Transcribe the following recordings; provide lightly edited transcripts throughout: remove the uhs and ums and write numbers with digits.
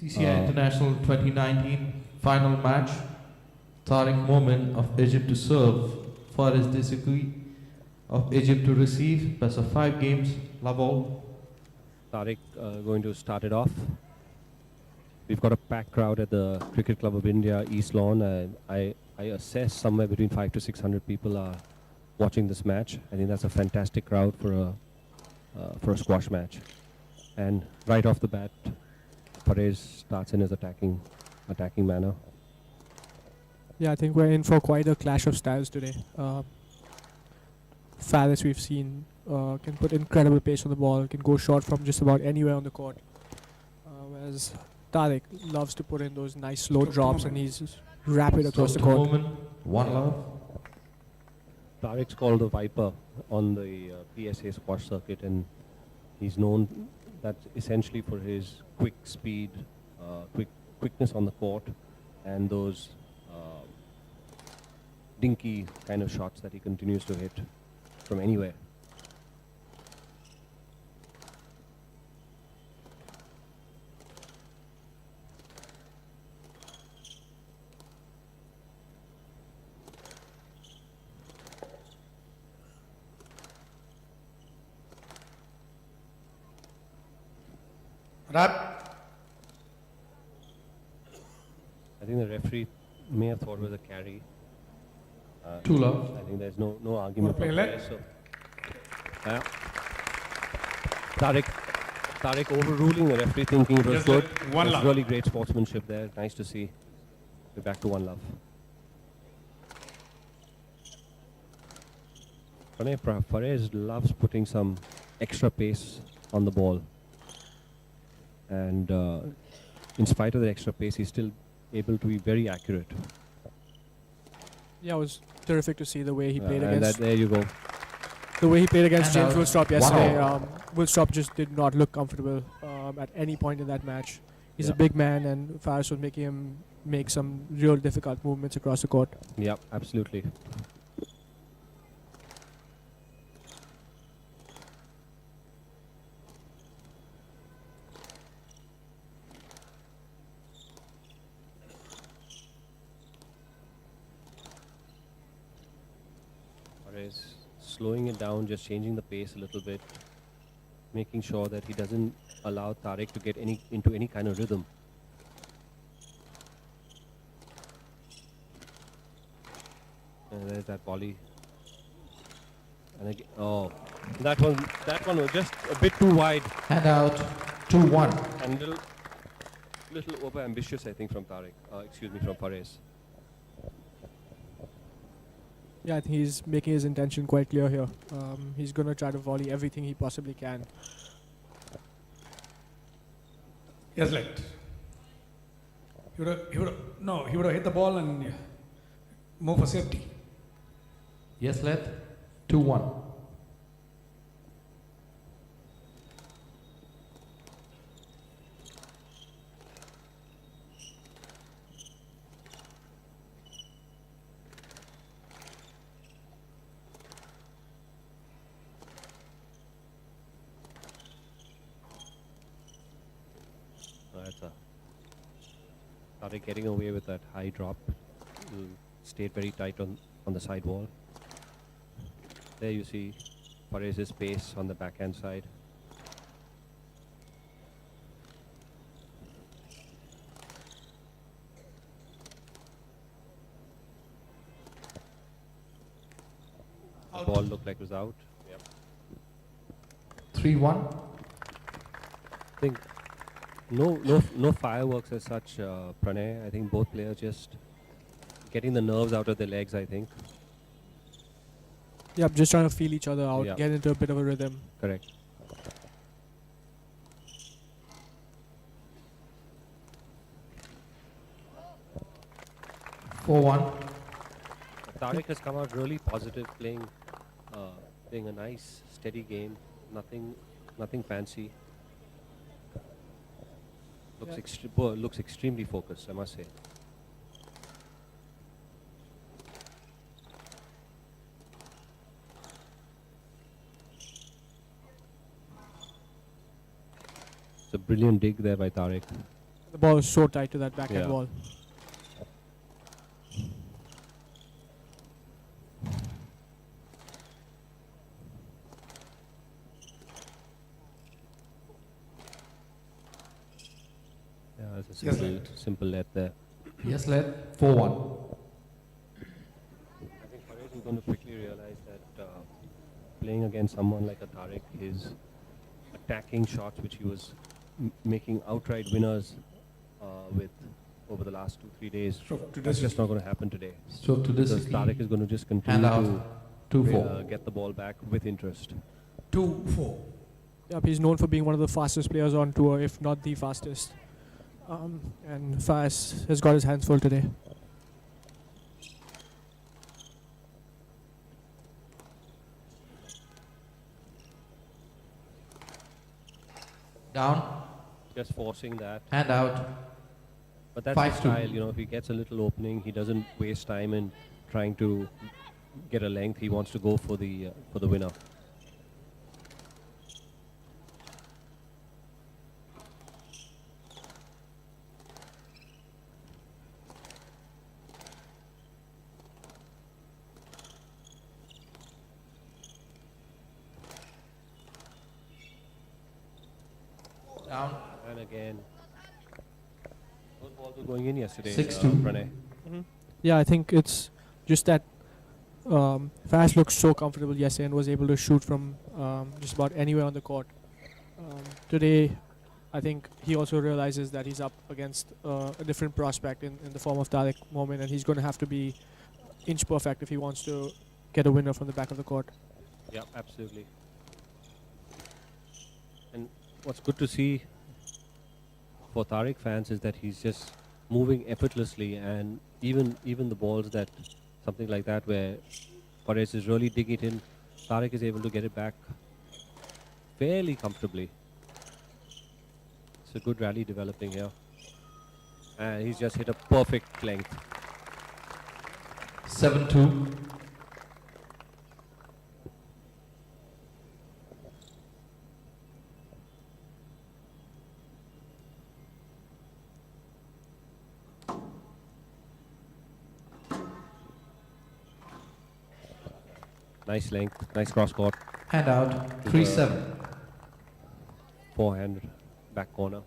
CCI International 2019 final match. Tarek Momen of Egypt to serve. Faris Dessouky of Egypt to receive. Best of 5 games. Love all. Tarek going to start it off. We've got a packed crowd at the Cricket Club of India East Lawn. I assess somewhere between 500 to 600 people are watching this match. I think that's a fantastic crowd for a squash match. And right off the bat, Faris starts in his attacking manner. Yeah, I think we're in for quite a clash of styles today. Faris, we've seen, can put incredible pace on the ball, can go short from just about anywhere on the court. Whereas Tarek loves to put in those nice slow drops and he's rapid across the court. Momen, one love. Tarek's called the Viper on the PSA squash circuit, and he's known that essentially for his quick speed, quickness on the court, and those dinky kind of shots that he continues to hit from anywhere. Wrap. I think the referee may have thought it was a carry. Two love. I think there's no argument. Play there, so. Tarek overruling the referee, thinking it was Just good. one That's love. really great sportsmanship there. Nice to see. We're back to one love. Fares loves putting some extra pace on the ball. And in spite of the extra pace, he's still able to be very accurate. Yeah, it was terrific to see the way he played And against. there you go. The way he played against And James Willstrop yesterday. wow. Willstrop just did not look comfortable at any point in that match. He's a big man, and Faris was making him make some real difficult movements across the court. Yeah, absolutely. Fares slowing it down, just changing the pace a little bit, making sure that he doesn't allow Tarek to get into any kind of rhythm. And there's that volley. And again, oh, that one was just a bit too wide Hand out. 2-1. and little over ambitious, I think, from Tarek. From Fares. Yeah, I think he's making his intention quite clear here. He's going to try to volley everything he possibly can. Yes, let. He would have hit the ball and move for safety. Yes, let. 2-1. Tarek getting away with that high drop. Stayed very tight on the side wall. There you see Fares' pace on the backhand side. The ball looked like it was out. Yep. 3-1. I think no fireworks as such, Pranay. I think both players just getting the nerves out of their legs, I think. Yeah, just trying to feel each other out, Yeah. get into a bit of a rhythm. Correct. Tarek has come out really positive, playing a nice, steady game. Nothing fancy. Looks extremely focused, I must say. It's a brilliant dig there by Tarek. The ball is so tight to that backhand Yeah. wall. Yeah, it's a Yes, simple let there. Yes, led 4-1. I think Tarek is going to quickly realize that playing against someone like a Tarek, his attacking shots, which he was making outright winners with over the last 2-3 days, Stroke to that's just Dessouky. not going to happen today. Stroke to Because Tarek Dessouky. is going to just Hand continue out. to 2-4. get the ball back with interest. 2-4. Yep, he's known for being one of the fastest players on tour, if not the fastest. And Faz has got his hands full today. Down. Just forcing that. Hand out. But that's his 5-2. style, you know, if he gets a little opening, he doesn't waste time in trying to get a length. He wants to go for the winner. Down. And again, those balls were going in yesterday. 6-2. Pranay. Yeah, I think it's just that Faz looked so comfortable yesterday and was able to shoot from just about anywhere on the court. Today, I think he also realizes that he's up against a different prospect in the form of Tarek Momen, and he's going to have to be inch perfect if he wants to get a winner from the back of the court. Yeah, absolutely. And what's good to see for Tarek fans is that he's just moving effortlessly, and even the balls that something like that where Perez is really digging it in, Tarek is able to get it back fairly comfortably. It's a good rally developing here, and he's just hit a perfect length. 7-2. Nice length, nice cross court, Hand out. 3-7. forehand, back corner.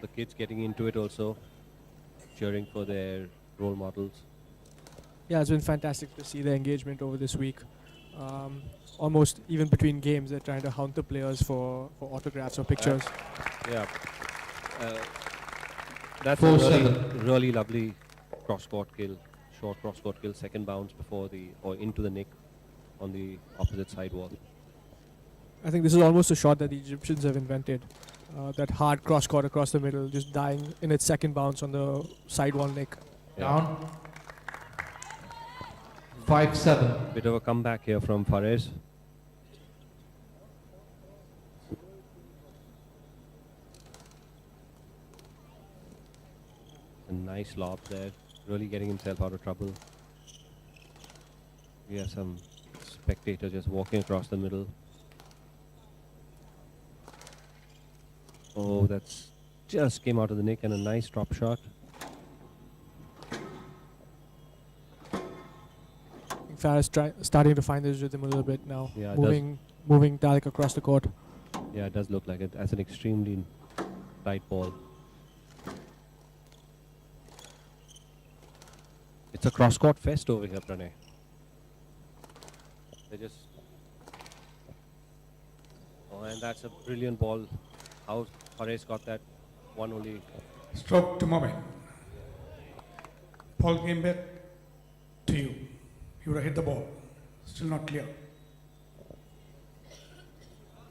The kids getting into it also, cheering for their role models. Yeah, it's been fantastic to see the engagement over this week. Almost even between games, they're trying to hound the players for autographs or pictures. Yeah, that's a 4-7. really lovely cross-court kill, short cross-court kill, second bounce before or into the nick on the opposite side wall. I think this is almost a shot that the Egyptians have invented. That hard cross-court across the middle, just dying in its second bounce on the sidewall nick. Down. 5-7. Bit of a comeback here from Fares. A nice lob there, really getting himself out of trouble. We have some spectators just walking across the middle. Oh, that's just came out of the nick, and a nice drop shot. Faris starting to find his rhythm a little bit now. Yeah, it moving Tarek across the court. Yeah, it does look like it. That's an extremely tight ball. It's a cross-court fest over here, Pranay. They just... Oh, and that's a brilliant ball. How Fares got that one only. Stroke to Momen. Ball came back to you. He would have hit the ball. Still not clear.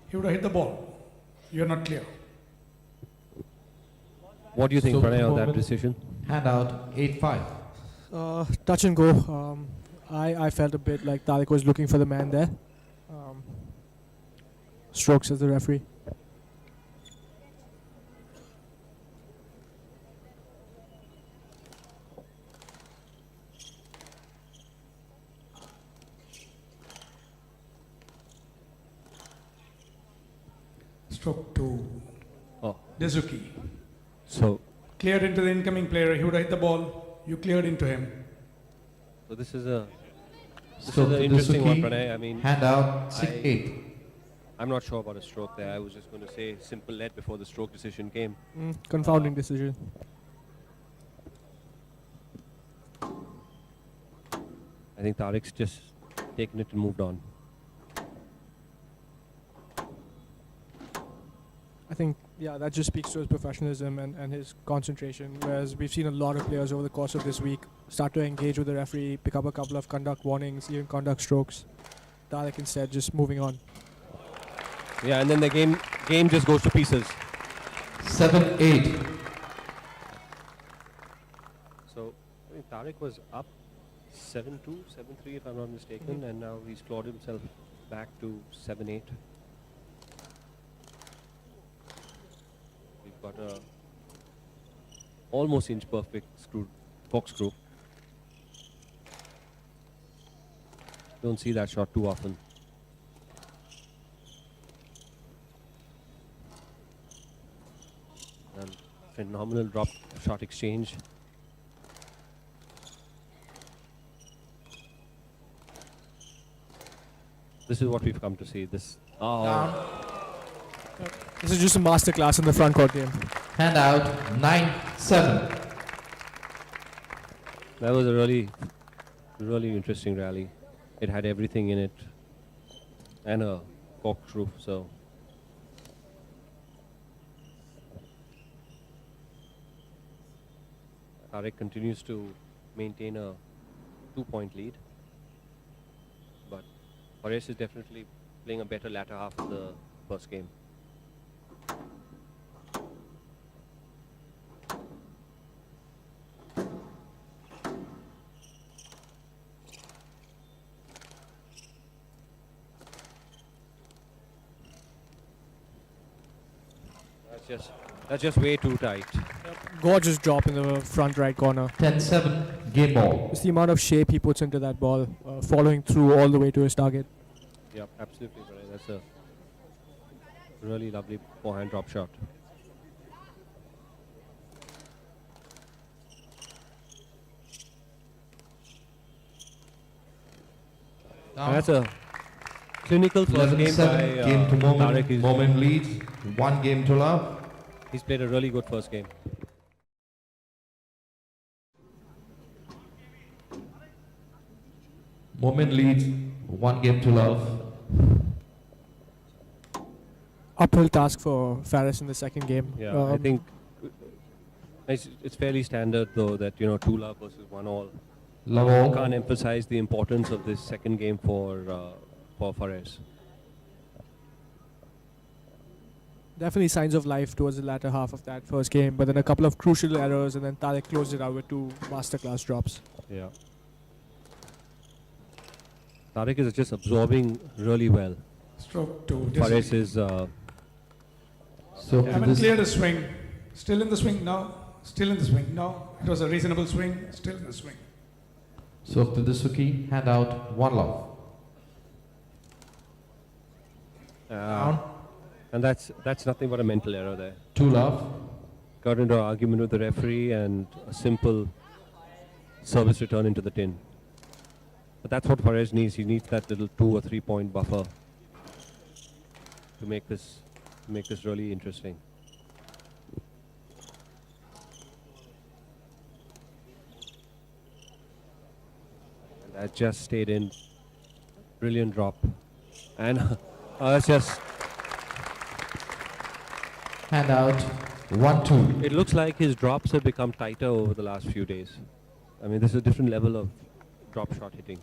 He would have hit the ball. You're not clear. What do you think, So Pranay, on that Momen- decision? Hand out. 8-5. Touch and go. I felt a bit like Tarek was looking for the man there. Strokes as the referee. Stroke to Oh, Dessouky. so Cleared into the incoming player. He would have hit the ball. You cleared into him. this is a Stroke to interesting one, Dessouky. Pranay. I mean, Hand out, I- 6-8. I'm not sure about a stroke there. I was just going to say simple let before the stroke decision came. Confounding decision. I think Tarek's just taken it and moved on. I think, yeah, that just speaks to his professionalism and his concentration. Whereas we've seen a lot of players over the course of this week start to engage with the referee, pick up a couple of conduct warnings, even conduct strokes. Tarek instead just moving on. Yeah, and then the game just goes to pieces. 7-8. So I think Tarek was up 7-2, 7-3 if I'm not mistaken, and now he's clawed himself back to 7-8. We've got a almost inch perfect corkscrew. Don't see that shot too often. And phenomenal drop shot exchange. This is what we've come to see. This. Oh, Down. This is just a masterclass in the front court game. Hand out, 9-7. that was a really interesting rally. It had everything in it, and a corkscrew. So. Tarek continues to maintain a 2-point lead, but Paresh is definitely playing a better latter half of the first game. That's just way too tight. Gorgeous drop in the front right corner. 10-7, game ball. Just the amount of shape he puts into that ball, following through all the way to his target. Yep, absolutely right. That's a really lovely forehand drop shot. Down. That's a clinical first game 11-7, by game to Momen. Tarek. Momen leads, 1 game to love. He's played a really good first game. Momen leads, 1 game to love. Uphill task for Faris in the second game. Yeah, I think it's fairly standard though that 2 love versus 1 all. Love all. Can't emphasize the importance of this second game for Fares. definitely signs of life towards the latter half of that first game, but then a couple of crucial errors, and then Tarek closed it out with 2 masterclass drops. Yeah. Tarek is just absorbing really well. Stroke to Fares Dessouky. is So Haven't this cleared a swing. Still in the swing now. Still in the swing now. It was a reasonable swing. Still in the swing. so to Dessouky, hand out 1 love. Down. and that's nothing but a mental error there. 2 love. Got into an argument with the referee and a simple service return into the tin. But that's what Fares needs. He needs that little 2 or 3 point buffer to make this really interesting. And that just stayed in. Brilliant drop. And it's just, Hand out 1-2. it looks like his drops have become tighter over the last few days. I mean, this is a different level of drop shot hitting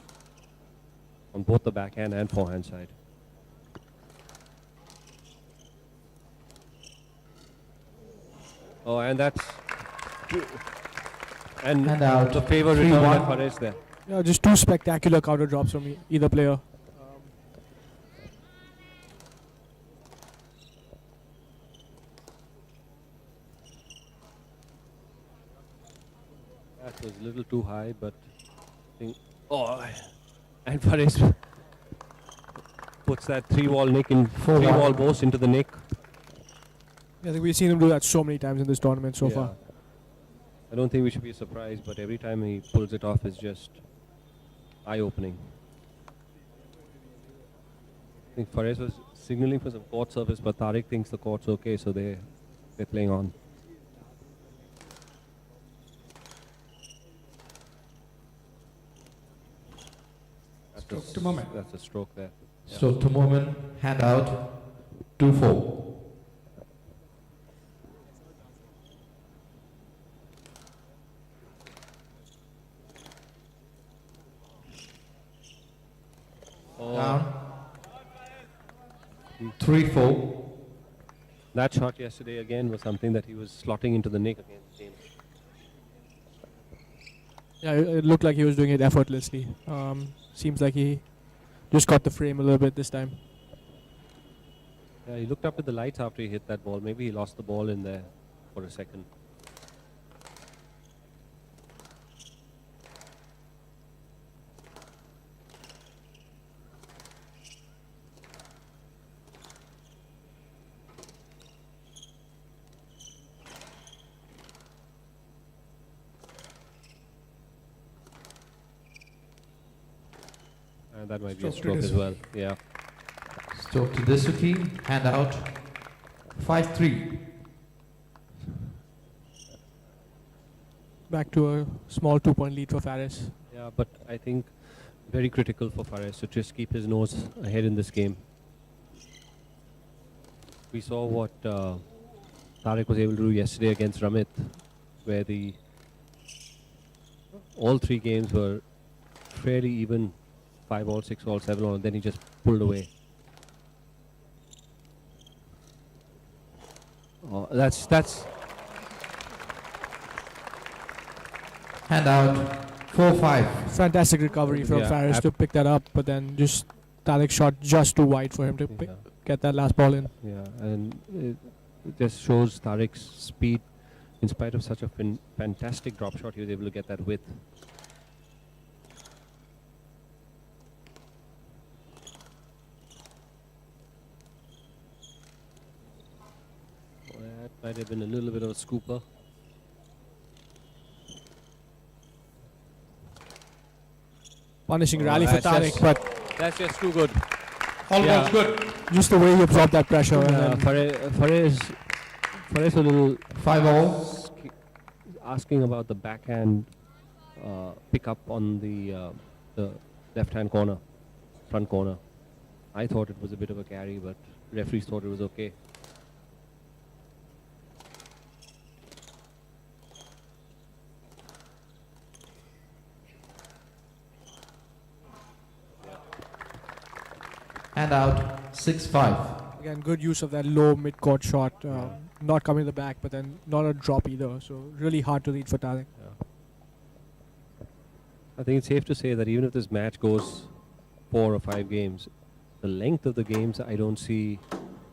on both the backhand and forehand side. Oh, and that's and And out. the favor return by 3-1. Fares there. Yeah, just 2 spectacular counter drops from either player. That was a little too high, but I think, and Fares puts that 3-wall nick in 4-1. 3-wall boast into the nick. I think we've seen him do that so many times in this tournament so Yeah. far. I don't think we should be surprised, but every time he pulls it off, it's just eye-opening. I think Fares was signaling for some court service, but Tarek thinks the court's okay, so they're playing on. Stroke to Momen. That's a stroke there. Yeah. Stroke to Momen, hand out, 2-4. Oh, Down. 3-4. that shot yesterday again was something that he was slotting into the nick against James. Yeah, it looked like he was doing it effortlessly. Seems like he just got the frame a little bit this time. Yeah, he looked up at the lights after he hit that ball. Maybe he lost the ball in there for a second. And that might be a Stroke to stroke as well. Yeah. Stroke to Dessouky, hand out, 5-3. Back to a small 2-point lead for Fares. Yeah, but I think very critical for Fares to just keep his nose ahead in this game. We saw what Tarek was able to do yesterday against Ramit, where all three games were fairly even, 5-all, 6-all, 7-all, and then he just pulled away. Oh, that's Hand out, 4-5. Fantastic recovery from Yeah, Fares to pick that up, but then just Tarek shot just too wide for him to yeah. get that last ball in. Yeah, and it just shows Tarek's speed. In spite of such a fantastic drop shot, he was able to get that width. That might have been a little bit of a scooper. Punishing Oh, rally for that's Tarek, just- but That's just too good. Almost Yeah. good. just the way he absorbed that pressure. And then Fares a little 5-all. asking about the backhand pickup on the left-hand corner, front corner. I thought it was a bit of a carry, but referees thought it was okay. Hand out, 6-5. again, good use of that low mid-court shot. Not coming to the back, but then not a drop either. So really hard to read for Tarek. I think it's safe to say that even if this match goes 4 or 5 games, the length of the games I don't see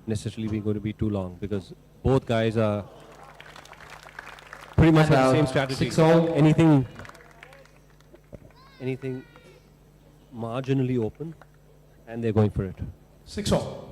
necessarily being going to be too long, because both guys are pretty much Hand have the out, same strategy. 6-all. Anything marginally open, and they're going for it. 6-all.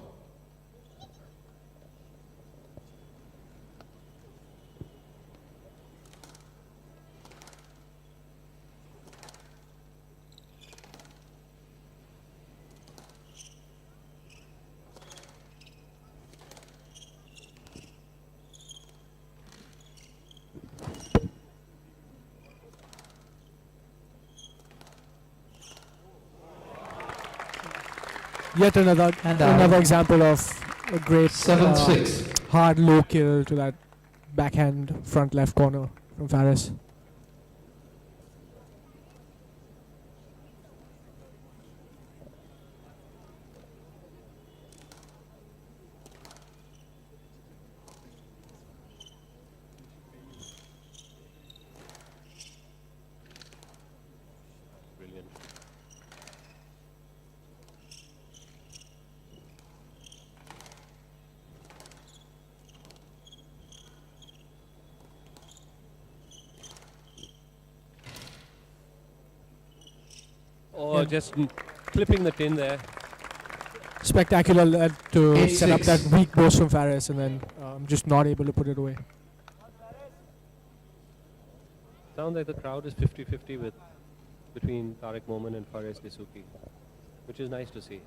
Yet another example of a great 7-6. hard low kill to that backhand front left corner from Fares. Brilliant. Oh, Yeah. just clipping the tin there. spectacular led to set up 8-6. that weak burst from Faris, and then just not able to put it away. Sounds like the crowd is 50-50 with between Tarek Momen and Faris Dessouky, which is nice to see.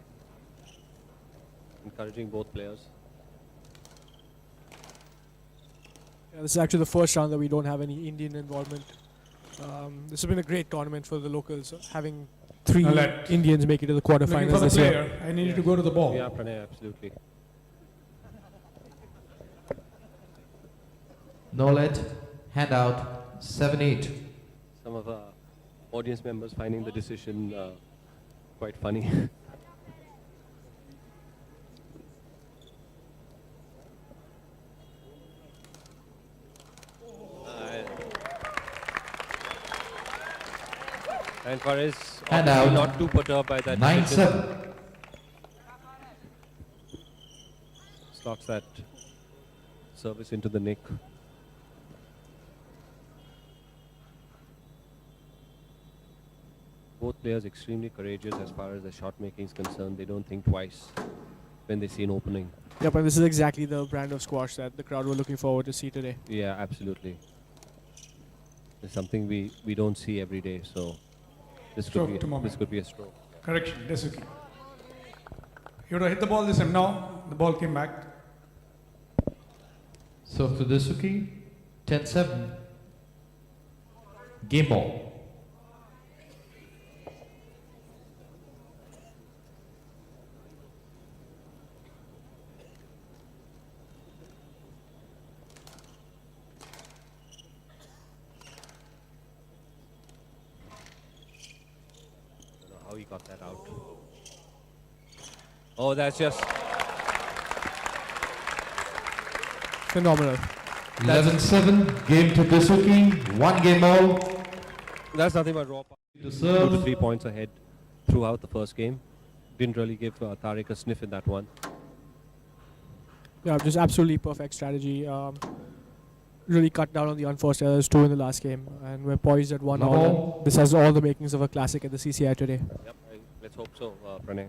Encouraging both players. Yeah, this is actually the first round that we don't have any Indian involvement. This has been a great tournament for the locals, having 3 Let. Indians make it to the Looking quarterfinals for the this year. player. I need you to go to the ball. Yeah, Pranay, absolutely. No let. Hand out. 7-8. Some of our audience members finding the decision quite funny. And Faris And obviously out. not too perturbed by that decision. 9-7. Slots that service into the nick. Both players extremely courageous as far as the shot making is concerned. They don't think twice when they see an opening. Yeah, but this is exactly the brand of squash that the crowd were looking forward to see today. Yeah, absolutely. It's something we don't see every day, so this Stroke could to be Momen. this could be a stroke. Correction, Dessouky. You would have hit the ball this time. No, the ball came back. So to Dessouky. 10-7. Game ball. I don't know how he got that out. Oh, that's just Phenomenal. 11-7. Game to Dessouky. 1 game all. that's nothing but raw power. To 2 to serve. 3 points ahead throughout the first game. Didn't really give Tarek a sniff in that one. Yeah, just absolutely perfect strategy. Really cut down on the unforced errors too in the last game, and we're poised at 1 No. all. This has all the makings of a classic at the CCI today. Yep, let's hope so, Pranay.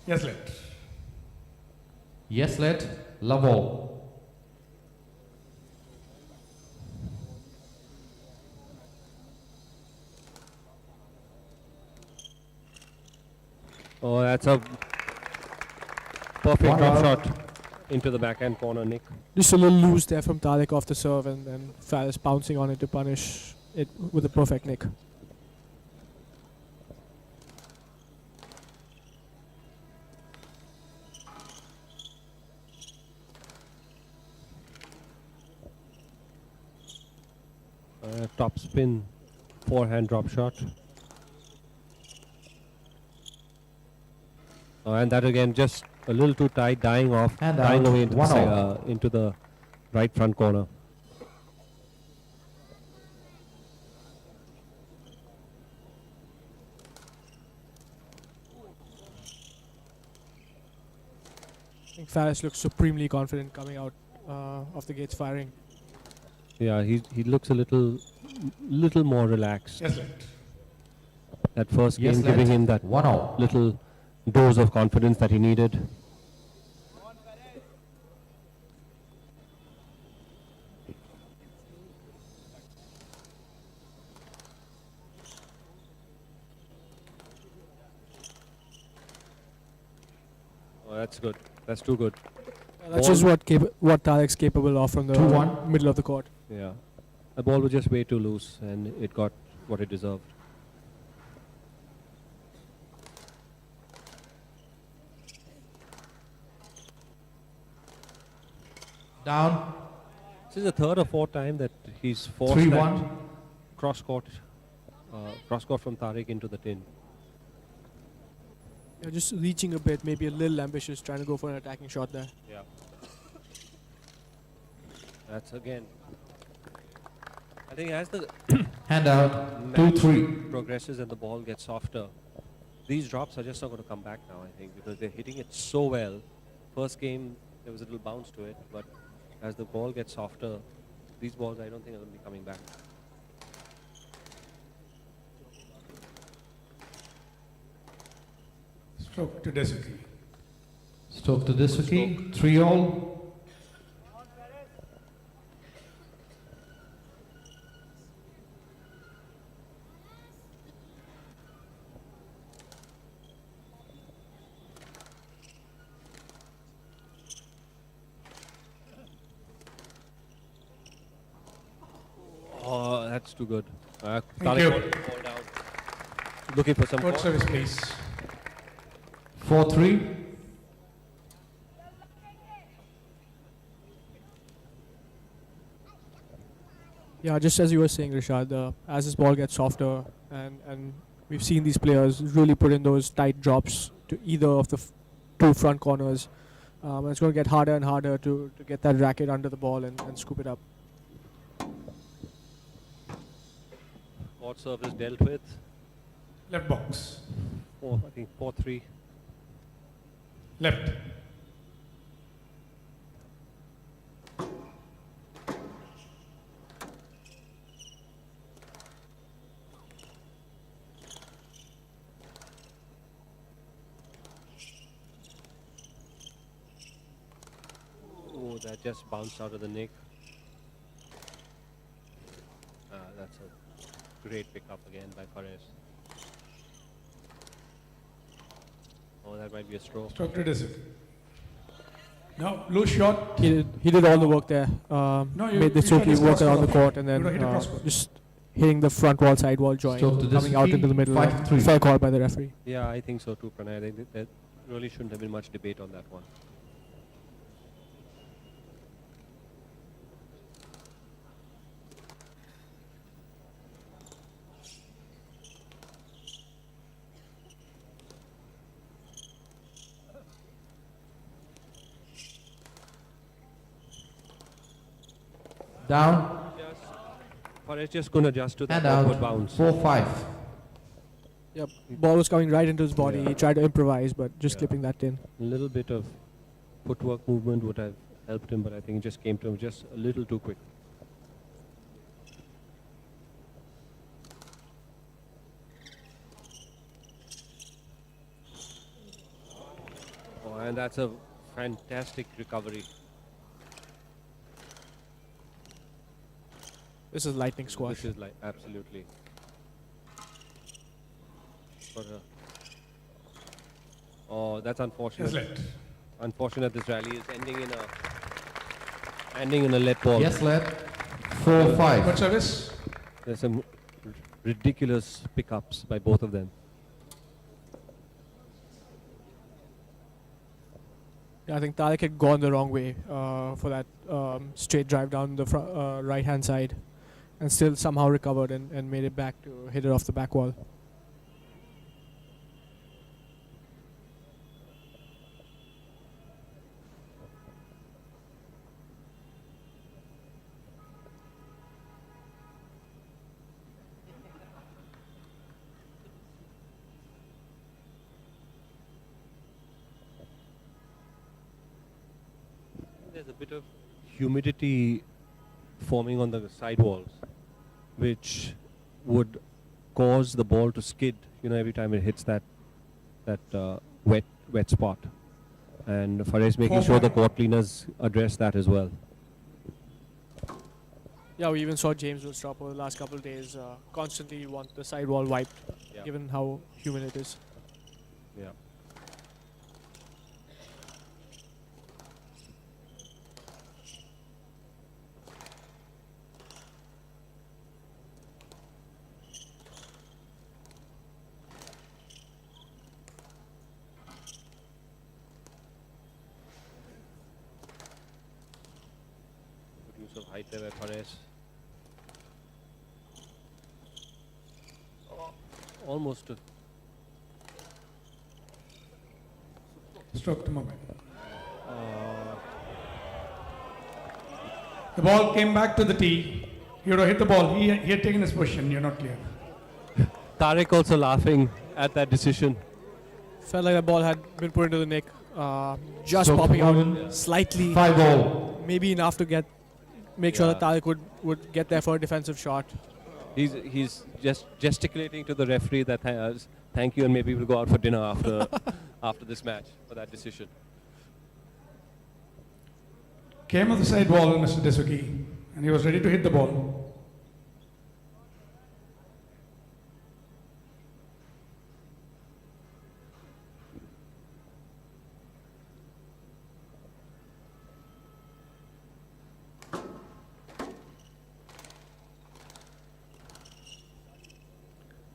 Yes, let. Yes let. Love all. Oh, that's a perfect One drop out. shot into the backhand corner, Nick. Just a little loose there from Tarek off the serve, and then Faris pouncing on it to punish it with a perfect nick. Top spin, forehand drop shot. And that again, just a little too tight, dying off, And dying out. away into 1-all. into the right front corner. I think Faris looks supremely confident coming out of the gates firing. Yeah, he looks a little more relaxed. Yes, let. That first Yes game let. giving him that 1-all. little dose of confidence that he needed. Oh, that's good. That's too good. That's Ball- just what Tarek's capable of from the 2-1. middle of the court. Yeah. The ball was just way too loose and it got what it deserved. Down. This is the third or fourth time that he's forced 3-1. that cross court from Tarek into the tin. Yeah, just reaching a bit, maybe a little ambitious, trying to go for an attacking shot there. Yeah. That's again. I think as the Hand out. match 2-3. progresses and the ball gets softer, these drops are just not going to come back now, I think, because they're hitting it so well. First game, there was a little bounce to it, but as the ball gets softer, these balls I don't think are going to be coming back. Stroke to Dessouky. Stroke to Dessouky, 3-all. Oh, that's too good. Thank Tarek you. fall down. Looking for some Court call. service, please. 4-3. Yeah, just as you were saying, Rishad, as this ball gets softer, and we've seen these players really put in those tight drops to either of the two front corners. And it's going to get harder and harder to get that racket under the ball and scoop it up. Court service dealt with. Left box. I think 4-3. Left. Oh, that just bounced out of the nick. That's a great pickup again by Fares. Oh, that might be a stroke. Stroke to Dessouky. No, loose shot. He did all the work there. you- Made the you tried Dessouky this work around the crossbar. court and You then would have hit a crossbar. just hitting the front wall, side wall joint, Stroke to coming out Dessouky, into the middle. 5-3. Fair call by the referee. Yeah, I think so too, Pranay. I think that really shouldn't have been much debate on that one. Down Fares just going to adjust to that and out. awkward bounce. 4-5. Yep, ball was coming right into his body. Yeah. He tried to improvise, but just Yeah. clipping that in. A little bit of footwork movement would have helped him, but I think it just came to him just a little too quick. Oh, and that's a fantastic recovery. This is lightning squash. This is like absolutely. But, oh, that's Yes, unfortunate. left. Unfortunate this rally is ending in a let ball. Yes, led. 4-5. Court service. There's some ridiculous pickups by both of them. Yeah, I think Tarek had gone the wrong way for that straight drive down the right hand side, and still somehow recovered and made it back to hit it off the back wall. There's a bit of humidity forming on the sidewalls, which would cause the ball to skid, every time it hits that wet spot. And Fares making sure the 4-5. court cleaners address that as well. Yeah, we even saw James Woodstrop over the last couple of days constantly want the sidewall wiped, Yeah. given how humid it is. Yeah. Good use of height there by Fares. Oh, almost a Stroke to Momen. The ball came back to the tee. He would have hit the ball. He had taken his position. You're not clear. Tarek also laughing at that decision. Felt like the ball had been put into the nick. Just So popping Momen, out slightly. 5-all. Maybe enough to make sure that Yeah. Tarek would get there for a defensive shot. He's just gesticulating to the referee that thank you, and maybe we'll go out for dinner after after this match for that decision. Came on the side wall, Mr. Dessouky, and he was ready to hit the ball.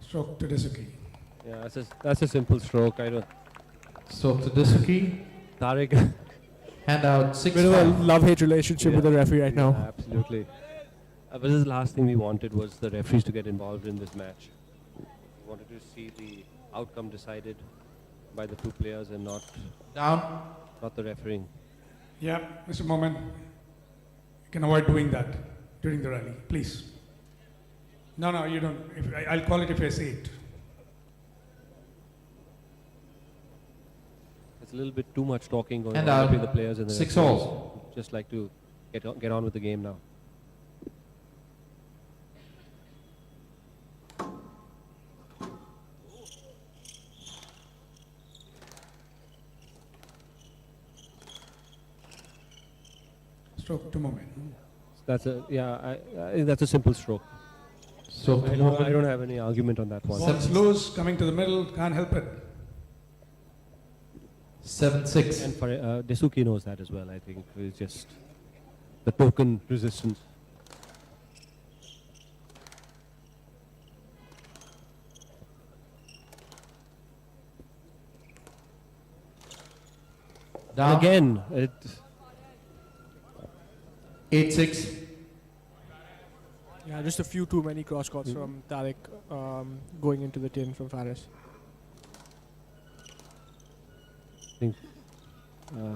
Stroke to Dessouky. Yeah, that's a simple stroke. I don't. So to Dessouky, Tarek. hand out 6 Bit of a love-hate relationship with the referee right now. Yeah, absolutely. But this is the last thing we wanted was the referees to get involved in this match. We wanted to see the outcome decided by the two players and not Down. the refereeing. Yeah, Mr. Momen, you can avoid doing that during the rally, please. No, you don't. I'll call it if I see it. It's a little bit too much talking going And on out. between the players and the 6 referees. all. Just like to get on with the game now. Stroke to Momen. That's that's a simple stroke. So to I Momen, don't have any argument on that one. Ball's loose, coming to the middle, can't help it. 7-6. And for Dessouky knows that as well. I think it's just the token resistance. Down. Again, 8-6. Yeah, just a few too many cross courts from Tarek going into the tin from Faris.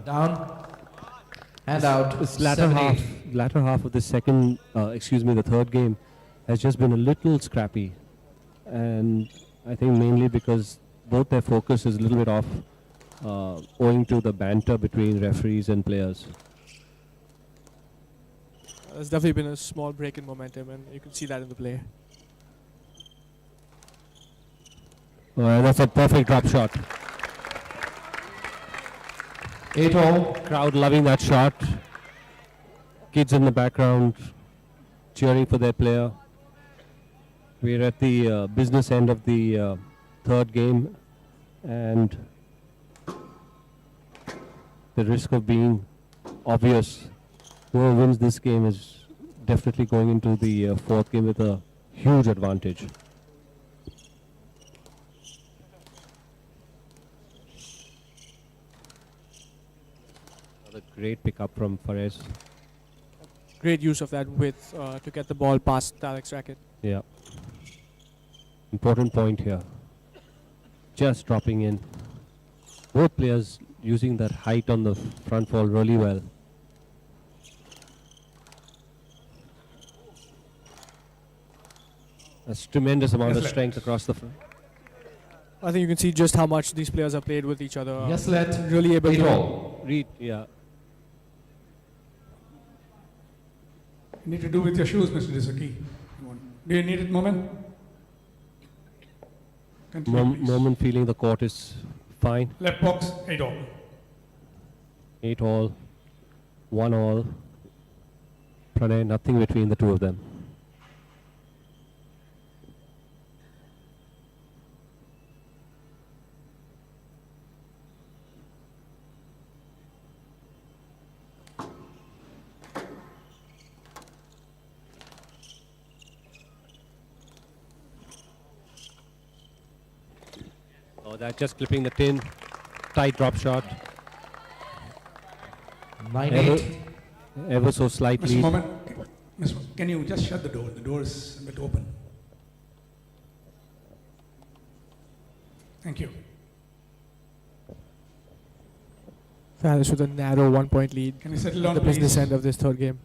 Down. Hand out This 7-8. latter half of the the third game has just been a little scrappy, and I think mainly because both their focus is a little bit off, owing to the banter between referees and players. There's definitely been a small break in momentum, and you can see that in the play. That's a perfect drop shot. 8 all. Crowd loving that shot. Kids in the background cheering for their player. We're at the business end of the third game, and the risk of being obvious. Whoever wins this game is definitely going into the fourth game with a huge advantage. Another great pickup from Fares. Great use of that width to get the ball past Tarek's racket. Yeah. Important point here. Just dropping in. Both players using that height on the front fall really well. That's tremendous amount of Yes, strength across the front. I think you can see just how much these players have played with each other. Yes, let. Really able 8 to. all. Read, yeah. You need to do with your shoes, Mr. Dessouky. Do you need it, Momen? Continue, please. Momen feeling the court is fine. Left box, 8 all. 8 all, 1 all. Pranay, nothing between the two of them. Oh, that just clipping the tin. Tight drop shot. 9-8. Ever so Mr. slightly. Momen, can you just shut the door? The door is a bit open. Thank you. Faris with a narrow 1-point lead. Can you settle At down, the please? business end of this third game.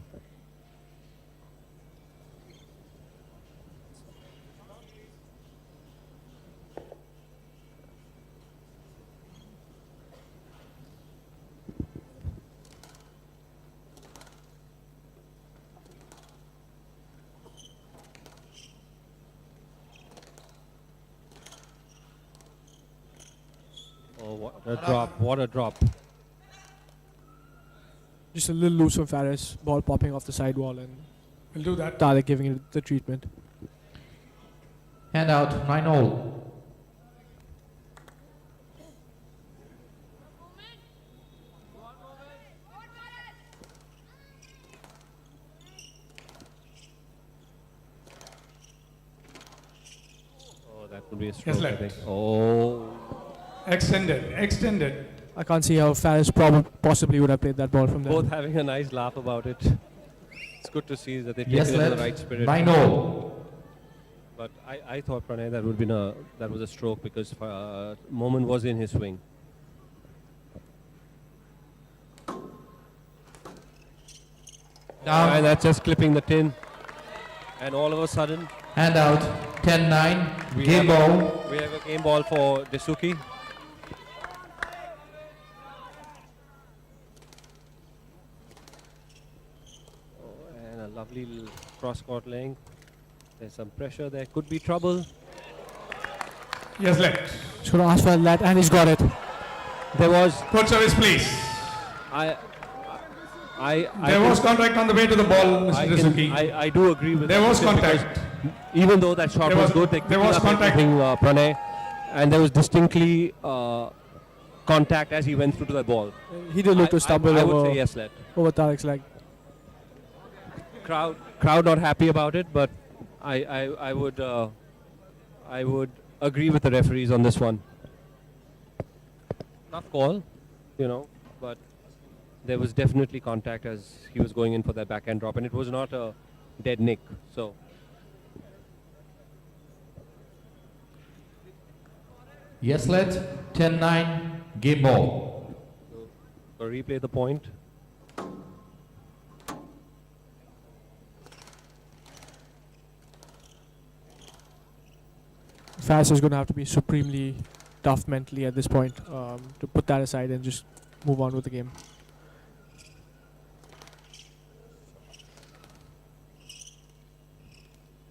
What a drop, what a drop. Just a little loose from Faris. Ball popping off the sidewall and We'll do that. Tarek giving it the treatment. Hand out, 9-all. Oh, that would be a stroke, I left. think. Oh. Extended. I can't see how Faris possibly would have played that ball from there. Both having a nice laugh about it. It's good to see that they take Yes, it in the left. right spirit. 9-all. But I thought, Pranay, that would be that was a stroke because Momen was in his swing. Down. And that's just clipping the tin. And all of a sudden, Hand out, 10-9. we Game have ball. we have a game ball for Dessouky. Oh, and a lovely little cross-court length. There's some pressure there. Could be trouble. Yes, left. He's going to ask for that and he's got it. There was Court service, please. I There was contact on the way to the ball, Mr. Dessouky. I do agree with There that was because contact. even though that shot There was was- good, there was contact. Pranay, and there was distinctly contact as he went through to the ball. He did look to stumble I would over, say yes, let. over Tarek's leg. Crowd not happy about it, but I would agree with the referees on this one. Tough call, but there was definitely contact as he was going in for that backhand drop, and it was not a dead nick. So Yes, let 10-9. Game ball. we'll replay the point. Faris is going to have to be supremely tough mentally at this point to put that aside and just move on with the game.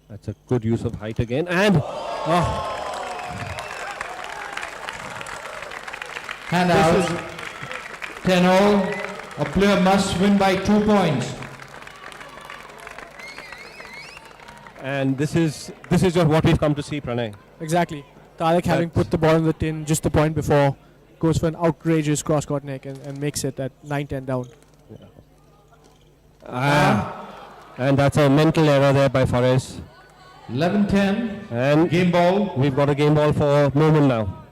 That's a good use of height again, and Hand out, 10-all. A player must win by 2 points. and this is just what we've come to see, Pranay. Exactly. Tarek having put the ball in the tin just the point before goes for an outrageous cross-court neck and makes it at 9-10 down. And that's a mental error there by Faris. 11-10. And Game ball. we've got a game ball for Momen now.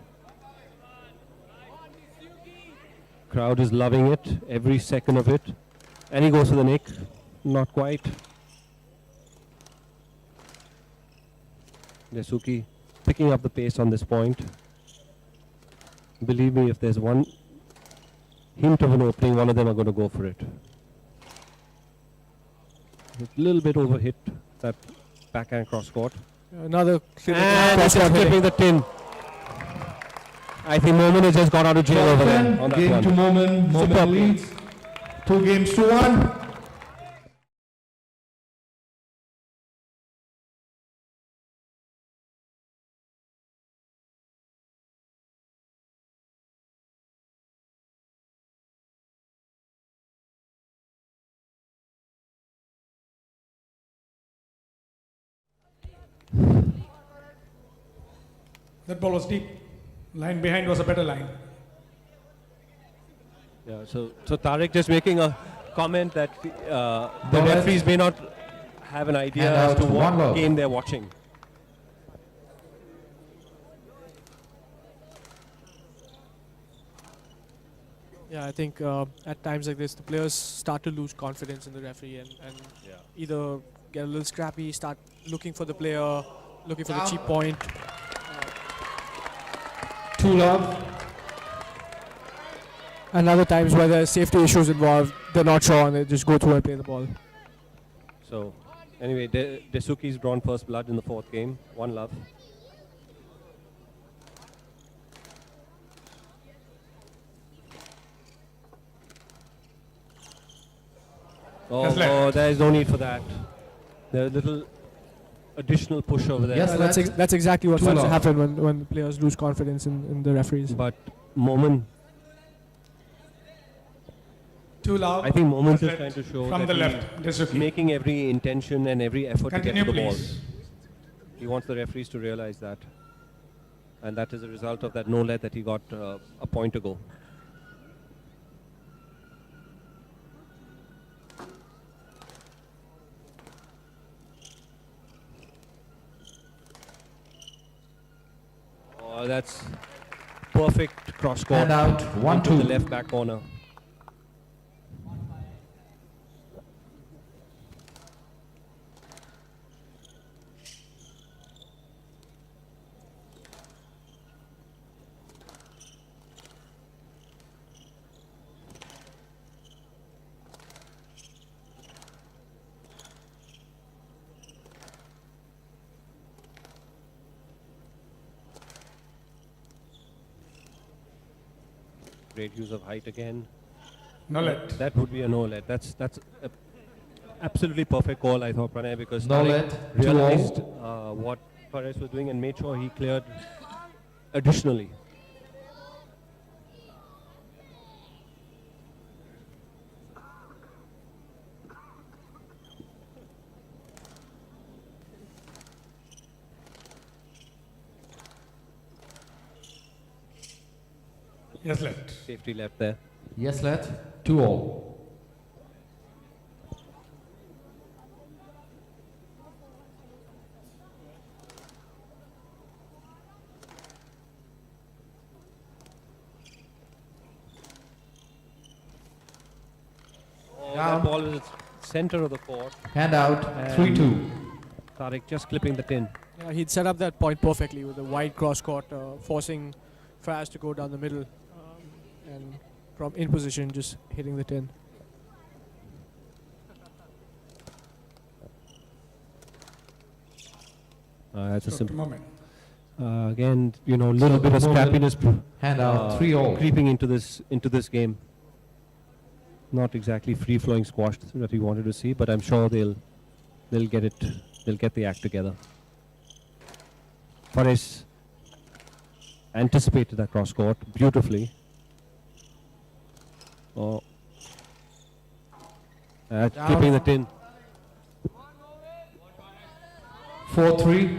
Crowd is loving it, every second of it. And he goes for the nick. Not quite. Dessouky picking up the pace on this point. Believe me, if there's one hint of an opening, one of them are going to go for it. A little bit overhit that backhand cross court. Another And it's cross-court just hitting. clipping the tin. I think Momen has just got out of jail over there on that Game to one. Momen. Momen Superb. leads 2-1. That ball was deep. Line behind was a better line. Yeah, so Tarek just making a comment that the Ball referees may not have an idea And as out to what one love. game they're watching. Yeah, I think at times like this, the players start to lose confidence in the referee and either get a little scrappy, start looking for the player, looking for the cheap point. 2-love. And other times where there's safety issues involved, they're not sure and they just go through and play the ball. So anyway, Dessouky's drawn first blood in the fourth game. 1-love. That's left. Oh, there is no need for that. There's a little additional push over there. Yes, That's exactly what Too starts to long. happen when the players lose confidence in the referees. But Momen, Too loud. I think Momen is Left. trying to show From that the he left. Dessouky. making every intention and every effort Continue, to get to the please. ball. He wants the referees to realize that. And that is a result of that no-let that he got a point ago. Oh, that's perfect cross court And out, into 1-2. the left back corner. Great use of height again. No let. That would be a no-let. That's a absolutely perfect call, I thought, Pranay, because No Tarek let, 2-all. realized what Perez was doing and made sure he cleared additionally. Yes, left. Safety left there. Yes, let. 2-all. Oh, Down. that ball is center of the court. Hand out. And 3-2. Tarek just clipping the tin. Yeah, he'd set up that point perfectly with a wide cross court, forcing Fraz to go down the middle, and from in position just hitting the tin. That's a simple. Moment. Again, you know, a little So bit of the moment- scrappiness Hand out. 3-all. creeping into this game. Not exactly free-flowing squash that we wanted to see, but I'm sure they'll get it. They'll get the act together. Perez anticipated that cross court beautifully. Oh, clipping the tin. 4-3.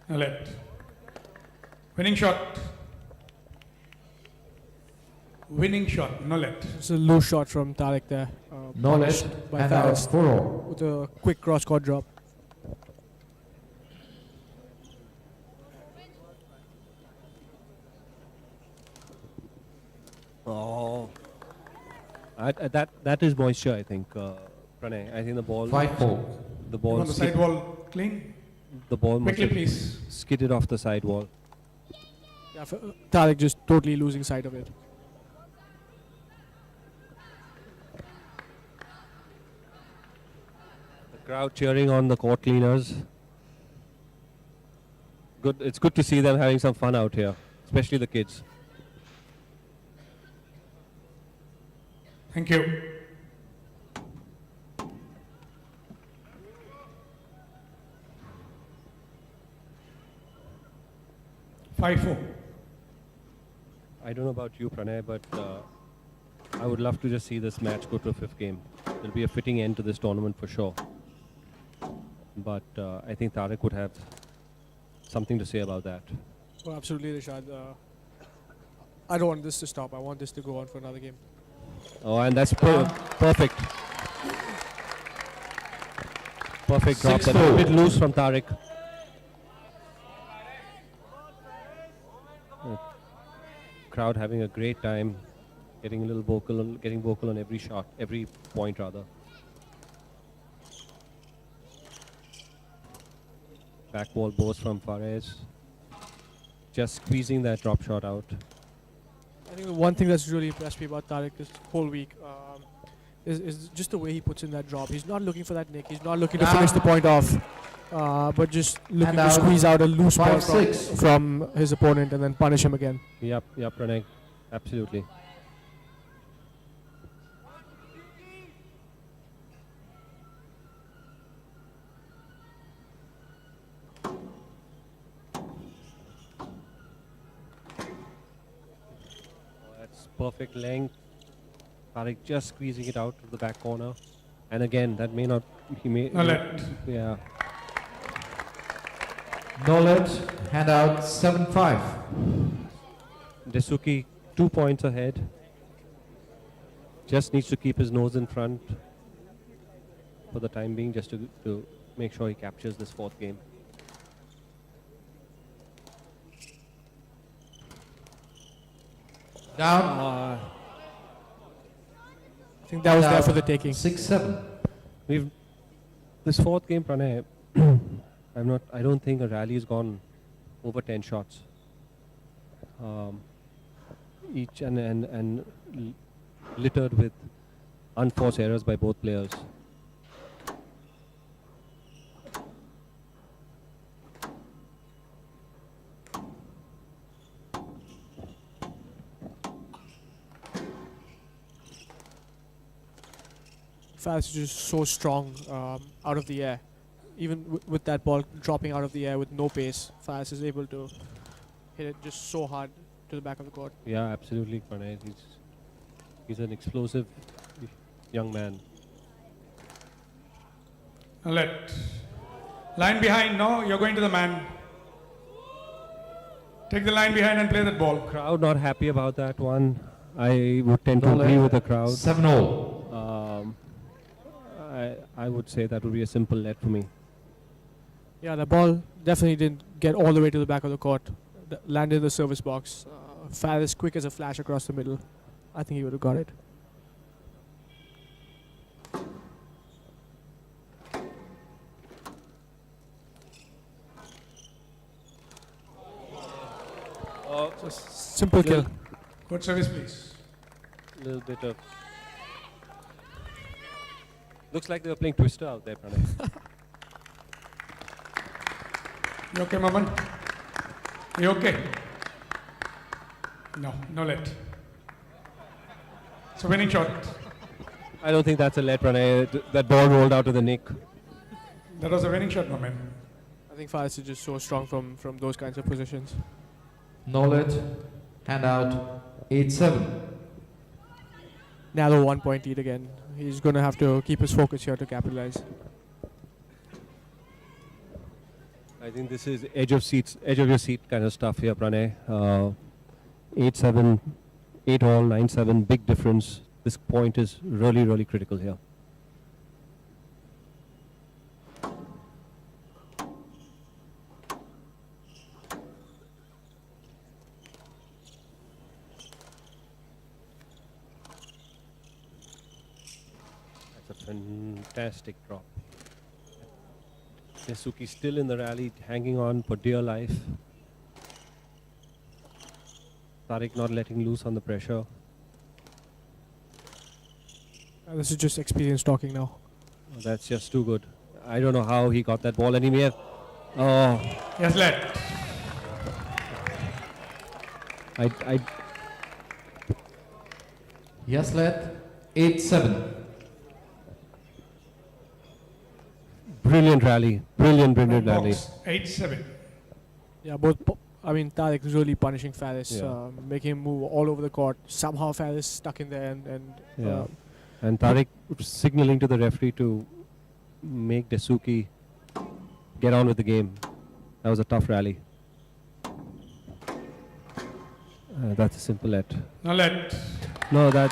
No let. Winning shot. Winning shot. No let. It's a loose shot from Tarek there. No punished let. by Hand out. Faz 4-all. with a quick cross court drop. Oh, that is moisture, I think, Pranay. I think the ball. 5-4. The You ball. want the side wall clean? The ball must Quickly, have please. skidded off the side wall. Yeah, Tarek just totally losing sight of it. The crowd cheering on the court cleaners. Good. It's good to see them having some fun out here, especially the kids. Thank you. Five, 4. I don't know about you, Pranay, but I would love to just see this match go to a fifth game. It'll be a fitting end to this tournament for sure. But I think Tarek would have something to say about that. Oh, absolutely, Rishad. I don't want this to stop. I want this to go on for another game. Oh, and that's perfect. Perfect drop. That 6-4. a bit loose from Tarek. Crowd having a great time, getting a little vocal, getting vocal on every shot, every point rather. Back wall burst from Fares. Just squeezing that drop shot out. I think the one thing that's really impressed me about Tarek this whole week, is just the way he puts in that drop. He's not looking for that nick. He's not looking to finish the point off, but just looking to out. squeeze out a loose ball 5-6. from his opponent and then punish him again. Yep, Pranay. Absolutely. That's perfect length. Tarek just squeezing it out to the back corner. And again, that may not... He may... No let. Yeah. No let. Hand out 7-5. Dessouky 2 points ahead. Just needs to keep his nose in front for the time being, just to make sure he captures this fourth game. Down. I think that was there for the taking. 6-7. This fourth game, Pranay, I don't think a rally has gone over 10 shots. Each and littered with unforced errors by both players. Faz is just so strong out of the air. Even with that ball dropping out of the air with no pace, Faz is able to hit it just so hard to the back of the court. Yeah, absolutely, Pranay. He's an explosive young man. No let. Line behind, no, you're going to the man. Take the line behind and play that ball. Crowd not happy about that one. I would tend to No agree let. with the crowd. 7-0. I would say that would be a simple let for me. Yeah, the ball definitely didn't get all the way to the back of the court. Landed in the service box. Faz quick as a flash across the middle. I think he would have got it. Just simple kill. Good service, please. Little bit of... Looks like they were playing Twister out there, Pranay. You okay, Momen? You okay? No, no let. It's a winning shot. I don't think that's a let, Pranay. That ball rolled out to the nick. That was a winning shot, Momen. I think Faz is just so strong from those kinds of positions. No let. Hand out 8-7. Narrow 1 point lead again. He's going to have to keep his focus here to capitalize. I think this is edge of your seat kind of stuff here, Pranay. 8-7, 8-all, 9-7, big difference. This point is really, really critical here. That's a fantastic drop. Dessouky still in the rally, hanging on for dear life. Tarek not letting loose on the pressure. This is just experience talking now. Oh, that's just too good. I don't know how he got that ball, and he may have... Oh, Yes, let. I Yes let. 8-7. brilliant rally. Brilliant rally. Box 8-7. Yeah, Tarek is really punishing Faris, Yeah. making him move all over the court. Somehow Faris stuck in there and Yeah. And Tarek signaling to the referee to make Dessouky get on with the game. That was a tough rally. That's a simple let. No let. No, that...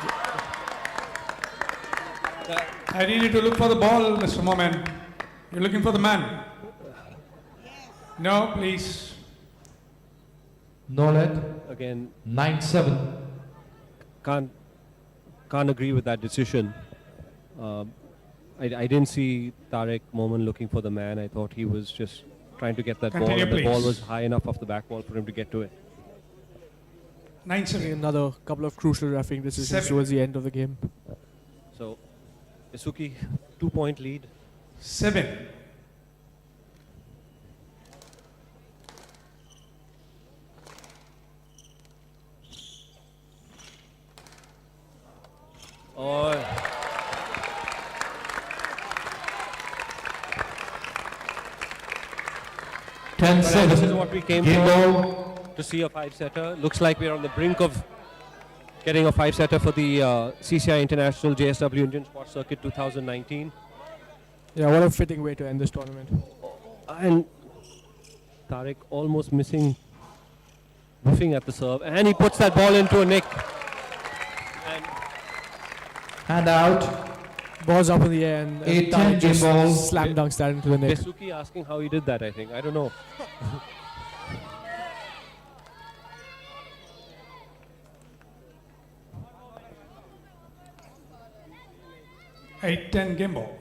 I need you to look for the ball, Mr. Momen. You're looking for the man. No, please. No let. Again, 9-7. can't agree with that decision. I didn't see Tarek Momen looking for the man. I thought he was just trying to get that ball, Continue, and the ball please. was high enough off the back wall for him to get to it. 9-7. another couple of crucial refereeing decisions 7. towards the end of the game. So Dessouky, 2-point lead. 7. Oh. Ten But seven. this is what we came Game for, ball. to see a 5-setter. Looks like we're on the brink of getting a 5-setter for the CCI International JSW Indian Sports Circuit 2019. Yeah, what a fitting way to end this tournament. And Tarek almost missing, whiffing at the serve, and he puts that ball into a nick. And Hand out. Ball's up in the air and 8-10 Tarek just game ball. slam dunks that into the net. Dessouky asking how he did that, I think. I don't know. 8-10 game ball.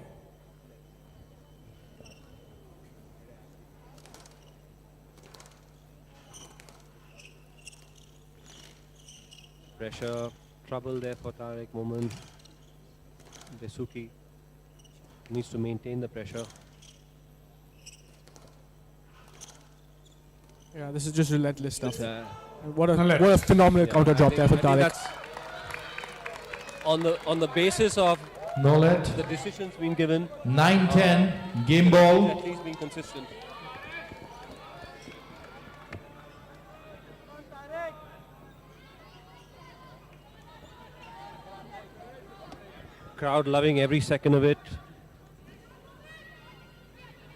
Pressure, trouble there for Tarek. Momen. Dessouky needs to maintain the pressure. Yeah, this is just relentless stuff. It's, And what a Unless- what a phenomenal yeah, counter I drop think- there for I think Tarek. that's on the basis of No let. the decisions being given, 9-10. Game ball. at least being consistent. Crowd loving every second of it.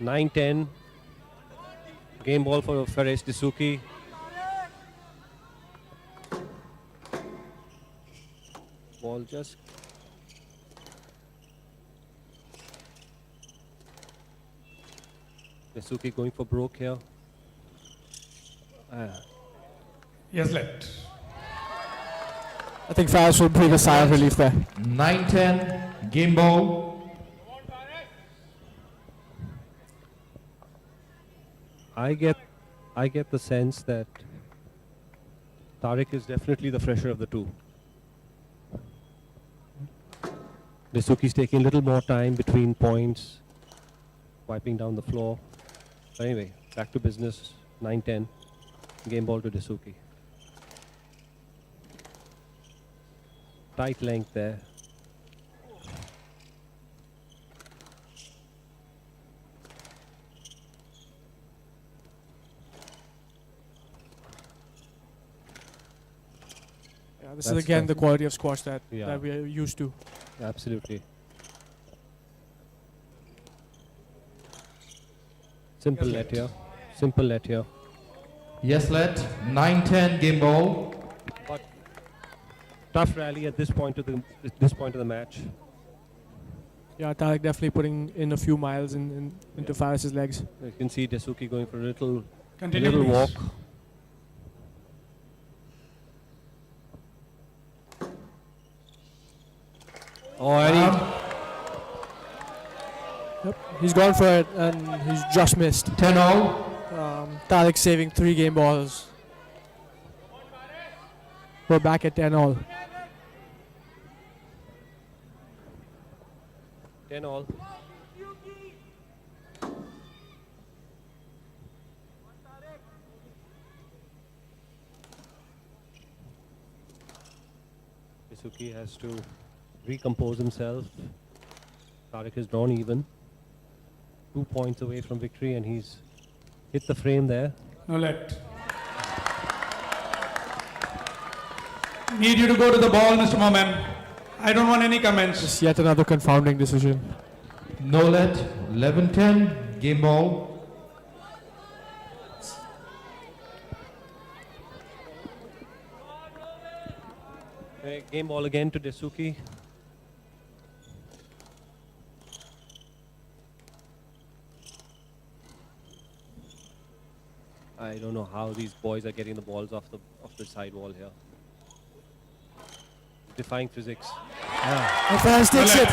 9-10. Game ball for Fares Dessouky. Ball just Dessouky going for broke here. Yes, let. I think Fares will breathe a sigh of relief there. 9-10. Game ball. I get the sense that Tarek is definitely the fresher of the two. Dessouky's taking a little more time between points, wiping down the floor. But anyway, back to business. 9-10. Game ball to Dessouky. Tight length there. Yeah, this is That's again tough. the quality of squash that Yeah. we are used to. Absolutely. Simple Yes, let let. here. Simple let here. Yes let. 9-10. Game ball. But tough rally at this point of the match. Yeah, Tarek definitely putting in a few miles into Fares' legs. You can see Dessouky going for a little Continue, little walk. please. Oh, and he, Yep, he's gone for it and he's just missed. 10-all. Tarek saving 3 game balls. We're back at 10-all. 10-all. Dessouky has to recompose himself. Tarek is drawn even. 2 points away from victory, and he's hit the frame there. No let. Need you to go to the ball, Mr. Momen. I don't want any comments. Just yet another confounding decision. No let. 11-10. Game ball. Game ball again to Dessouky. I don't know how these boys are getting the balls off the sidewall here. Defying physics. And Fares takes it.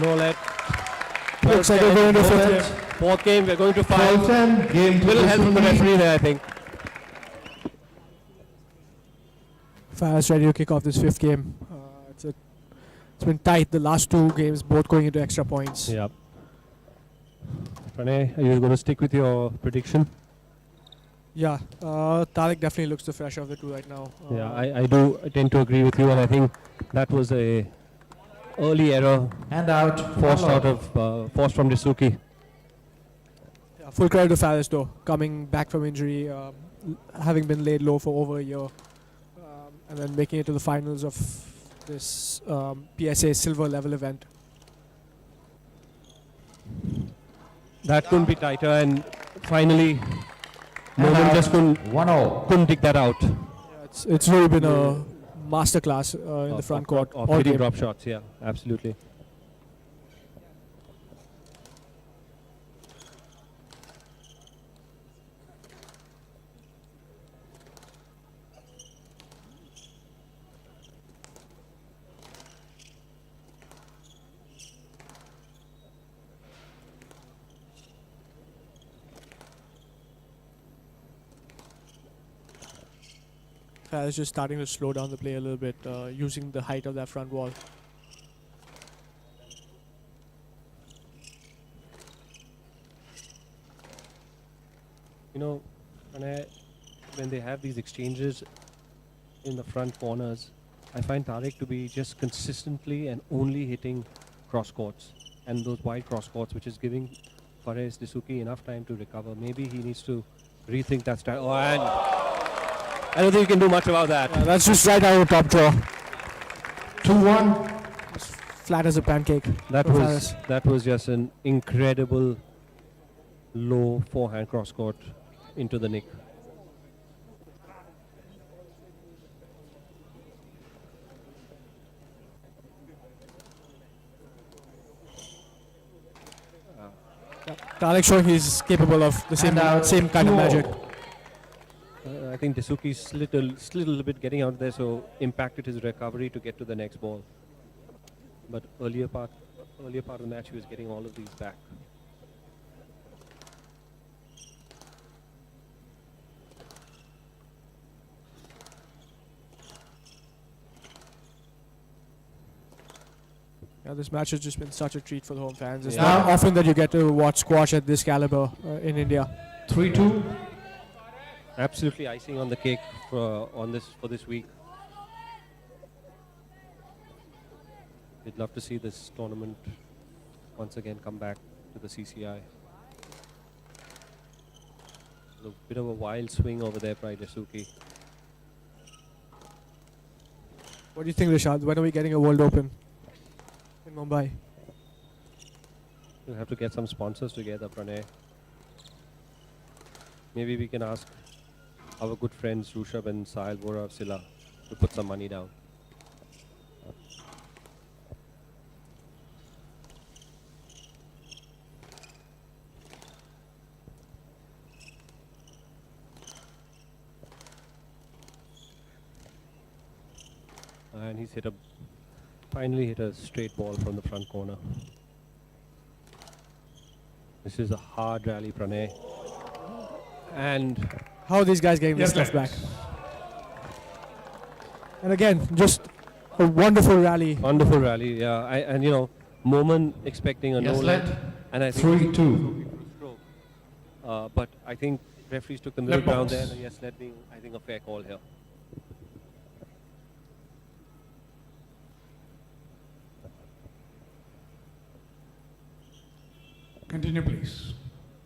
No let. Looks like we're going to fifth game. Fourth game, we're going to 5. 12-10. Game to Little help from the Dessouky. referee there, I think. Fares ready to kick off this 5th game. It's It's been tight the last two games, both going into extra points. Yeah. Pranay, are you going to stick with your prediction? Yeah, Tarek definitely looks the fresher of the two right now. Yeah, I do tend to agree with you, and I think that was a early error And out. forced Follow. out of forced from Dessouky. Yeah, full credit to Faris though, coming back from injury, having been laid low for over a year, and then making it to the finals of this PSA silver level event. That couldn't be tighter, and finally, And Momen out. just 1-0. couldn't dig that out. Yeah, it's really been a masterclass in the front court. Of all hitting game. drop shots, yeah, absolutely. Faris just starting to slow down the play a little bit, using the height of that front wall. You know, when they have these exchanges in the front corners, I find Tarek to be just consistently and only hitting cross courts and those wide cross courts, which is giving Fares Dessouky enough time to recover. Maybe he needs to rethink that style. Oh, and I don't think you can do much about that. Yeah, that's just right out of the top draw. 2-1. Flat as a pancake. That for was Faris. just an incredible low forehand cross court into the nick. Tarek showing he's capable of the And out. same kind of 2-0. magic. I think Dessouky slid a little bit getting out there, so impacted his recovery to get to the next ball. But earlier part of the match, he was getting all of these back. Yeah, this match has just been such a treat for the home fans. It's Yeah. not often that you get to watch squash at this caliber in India. 3-2. Absolutely icing on the cake for this week. We'd love to see this tournament once again come back to the CCI. A bit of a wild swing over there by Dessouky. What do you think, Rishad? When are we getting a World Open in Mumbai? We'll have to get some sponsors together, Pranay. Maybe we can ask our good friends Rushabh and Sahil Vora of Silla to put some money down. And he's finally hit a straight ball from the front corner. This is a hard rally, Pranay. And How are these guys getting this Yes, stuff let- back? And again, just a wonderful rally. wonderful rally, yeah. And you know, Momen expecting a Yes, no let. let, and I think 3-2. but I think referees took the middle Left ground box. there, and yes, let being I think a fair call here. Continue, please.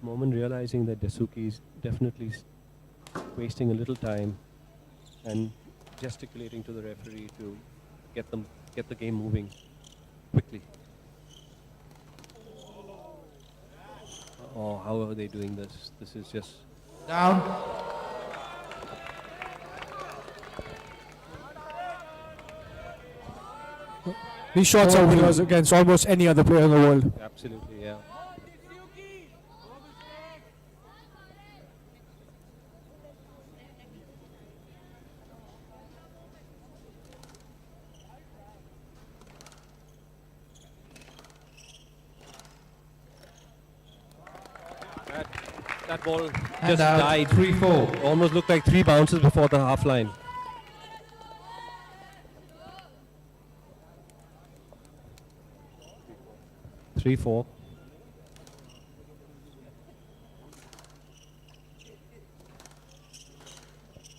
Momen realizing that Dessouky is definitely wasting a little time and gesticulating to the referee to get the game moving quickly. Oh, how are they doing this? This is just Down. These shots are winners against almost any other player in the world. absolutely, yeah. That ball And just out. died. 3-4. Almost looked like 3 bounces before the half line. 3-4.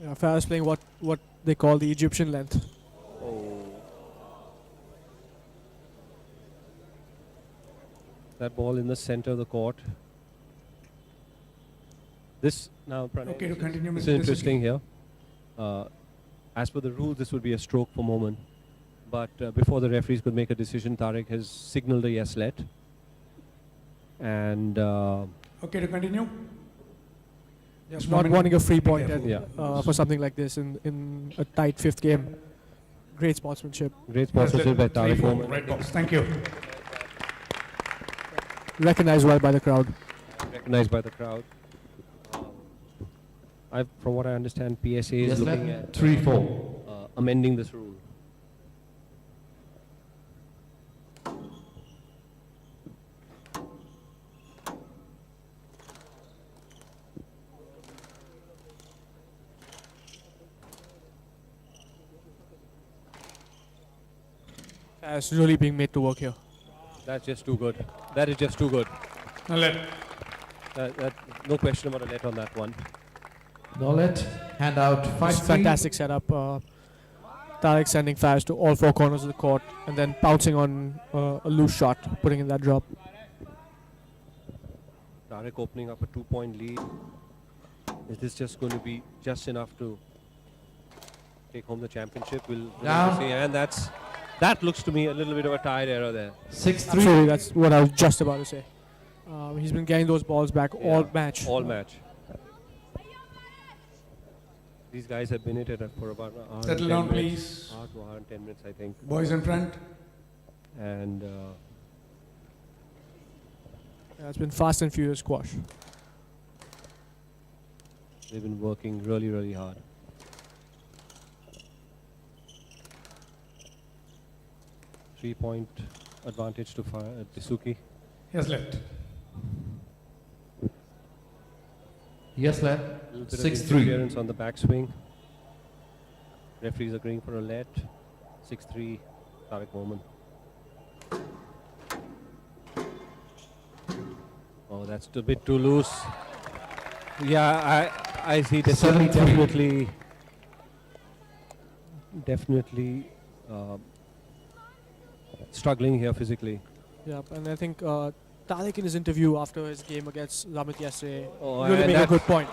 Yeah, Farah's playing what they call the Egyptian length. Oh. That ball in the center of the court. This now, Pranay, Okay, to continue, this Mr. is interesting Dessouky. here. As per the rules, this would be a stroke for Momen. But before the referees could make a decision, Tarek has signaled a yes let. And Okay, to continue. Just Not moment. wanting a free Be point careful. for something like this in a tight fifth game. Great sportsmanship. great Yes, sponsorship by Tarek 3-4, Momen. Right box. Thank you. Recognized well by the crowd. Recognized by the crowd. From what I understand, PSA is Yes, looking left. at 3-4. amending this rule. Farah's really being made to work here. That's just too good. That is just too good. Now let. No question about a let on that one. No let. Hand out Just 5-3. fantastic setup. Tarek sending Farah to all four corners of the court and then pouncing on a loose shot, putting in that drop. Tarek opening up a 2-point lead. Is this just going to be just enough to take home the championship? We'll Down. see. And that looks to me a little bit of a tied error there. 6-3. Absolutely, that's what I was just about to say. He's been getting those balls back all match. All match. These guys have been at it for about an hour. Settle and 10 down, minutes. please. Hour to hour and 10 minutes, I think. Boys in front. And Yeah, it's been fast and furious squash. they've been working really, really hard. Three-point advantage to Dessouky. Yes, left. Yes, left. A little bit of 6-3. interference on the backswing. Referees agreeing for a let. 6-3, Tarek Momen. Oh, that's a bit too loose. Yeah, I see Dessouky 7-3. definitely struggling here physically. Yeah, and I think Tarek in his interview after his game against Ramit yesterday Oh, really and made a that- good point.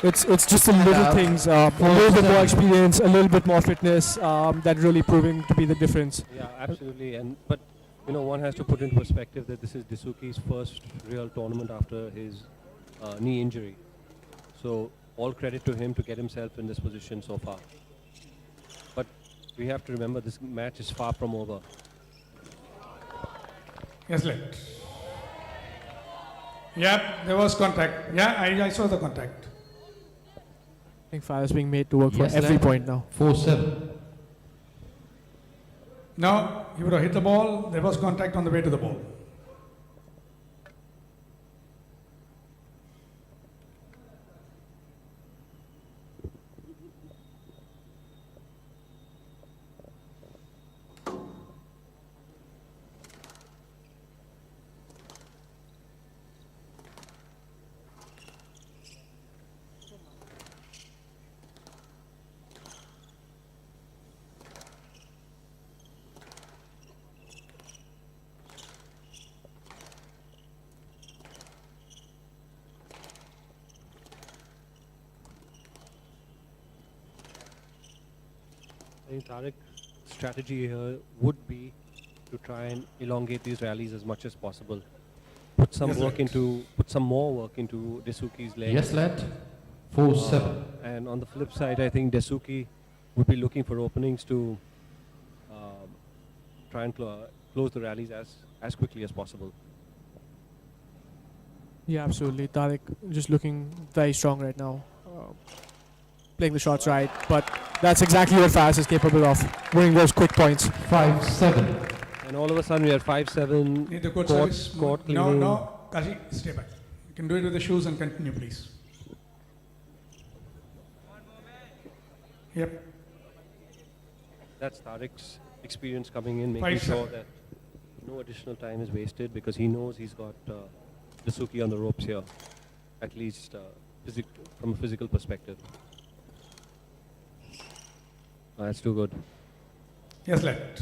It's just the little out. things, a little bit more experience, a little bit more fitness that really proving to be the difference. Yeah, absolutely. But one has to put into perspective that this is Dessouky's first real tournament after his knee injury. So all credit to him to get himself in this position so far. But we have to remember this match is far from over. Yes, left. Yeah, there was contact. Yeah, I saw the contact. I think Farah's being made to work Yes, for every left. point now. 4-7. Now, he would have hit the ball. There was contact on the way to the ball. I think Tarek's strategy here would be to try and elongate these rallies as much as possible. Put some Yes, put some more work into Dessouky's leg. Yes, left. 4-7. And on the flip side, I think Dessouky would be looking for openings to try and close the rallies as quickly as possible. Yeah, absolutely. Tarek just looking very strong right now. Playing the shots right, but that's exactly what Faraz is capable of, winning those quick points. 5-7. And all of a sudden, we are 5-7. Need the court Court- service? court No, cleaning. no. Kashi, stay back. You can do it with the shoes and continue, please. Yep. That's Tarek's experience coming in, making 5-7. sure that no no additional time is wasted because he knows he's got Dessouky on the ropes here, at least from a physical perspective. That's too good. Yes, let.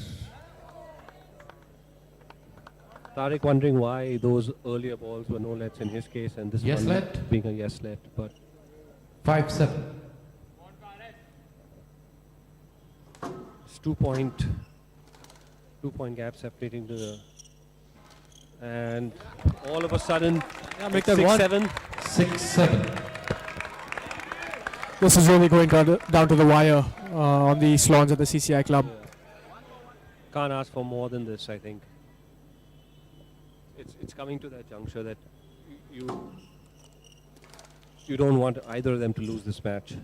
Tarek wondering why those earlier balls were no lets in his case and this Yes one let. being a yes let, but 5-7. it's 2-point gap separating and all of a sudden Yeah, make that one. 6-7. 6-7. This is really going down to the wire on the slawns at the CCI club. Can't ask for more than this, I think. It's coming to that juncture that you don't want either of them to lose this match.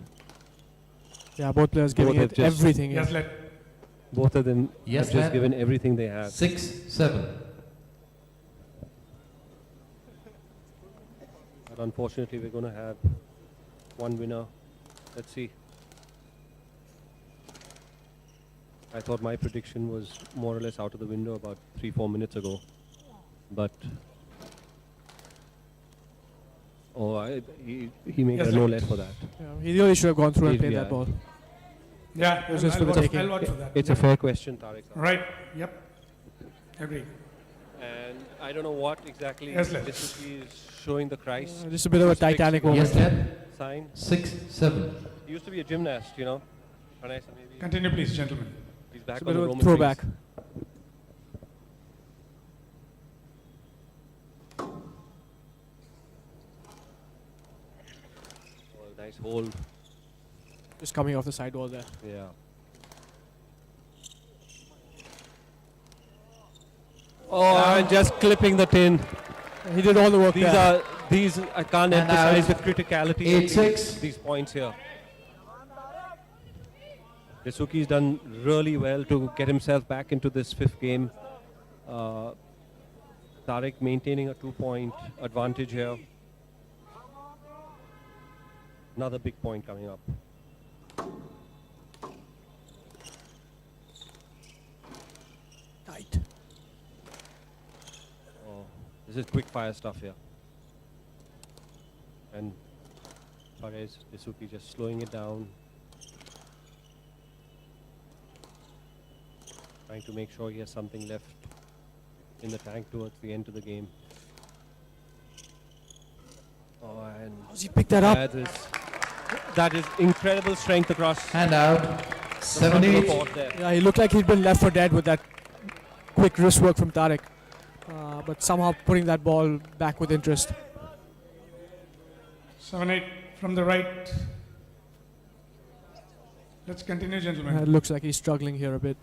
Yeah, both players giving Both have it just- everything. Yes, Yeah. let. Both of them Yes, have just let. given everything they have. 6-7. But unfortunately, we're going to have one winner. Let's see. I thought my prediction was more or less out of the window about 3-4 minutes ago. But he made Yes, a no right. let for that. Yeah, he really should have gone through and He'd played be that out. ball. Yeah, It was just for the taking. I'll watch for that. It's a fair question, Tarek. Right, yep. Agree. And I don't know what exactly Yes, let. Dessouky is showing the Christ Just a bit of a Titanic moment. Yes let. sign. 6-7. He used to be a gymnast, you know. Pranay, so maybe Continue, please, gentlemen. he's back It's a on bit the of a Roman throwback. rings. Oh, nice hold. Just coming off the sidewall there. Yeah. Oh, and just clipping the tin. He did all the work there. These I can't And emphasize the out. criticality of 8-6. these points here. Dessouky's done really well to get himself back into this fifth game. Tarek maintaining a 2-point advantage here. Another big point coming up. Tight. Oh, this is quick fire stuff here. And Perez, Dessouky just slowing it down. Trying to make sure he has something left in the tank towards the end of the game. Oh, and How's he picked that up? that is incredible strength across Hand out. the front of the 7-8. court there. Yeah, he looked like he'd been left for dead with that quick wrist work from Tarek. But somehow putting that ball back with interest. 7-8 from the right. Let's continue, gentlemen. It looks like he's struggling here a bit.